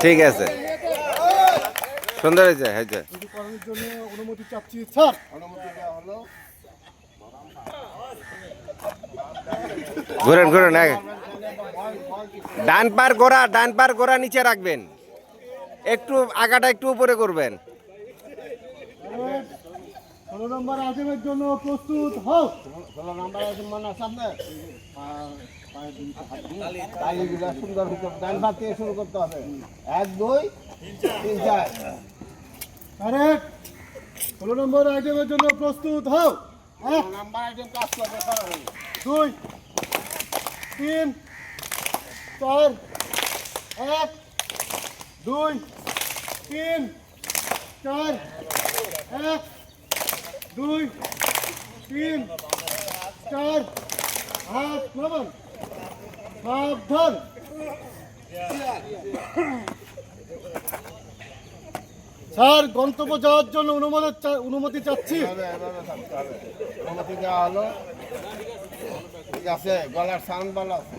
ঠিক আছে, সুন্দর হয়েছে হয়েছে। করার জন্য অনুমতি চাচ্ছি স্যার। অনুমতি দেওয়া হলো। ঘুরেন ঘুরেন, ডান পার গোড়া নিচে রাখবেন, একটু আগাটা একটু উপরে করবেন। 16 নম্বর আজমের জন্য প্রস্তুত হও। 16 নম্বর আজম মনে আছে আপনার? তালিগুলো সুন্দর হতে হবে, ডান হাত থেকে শুরু করতে হবে। 1 2 3 4। কারেক্ট। 16 নম্বর আইটেমের জন্য প্রস্তুত হও। 1 নাম্বার আইটেম কাজ করবে, করো। 2 3 4 1 2 3 4 1 2 3 4 হাত নামান, সাবধান। স্যার, গন্তব্য যাওয়ার জন্য অনুমতি চাচ্ছি। অনুমতি দেওয়া হলো। ঠিক আছে, গলার সাউন্ড ভালো আছে।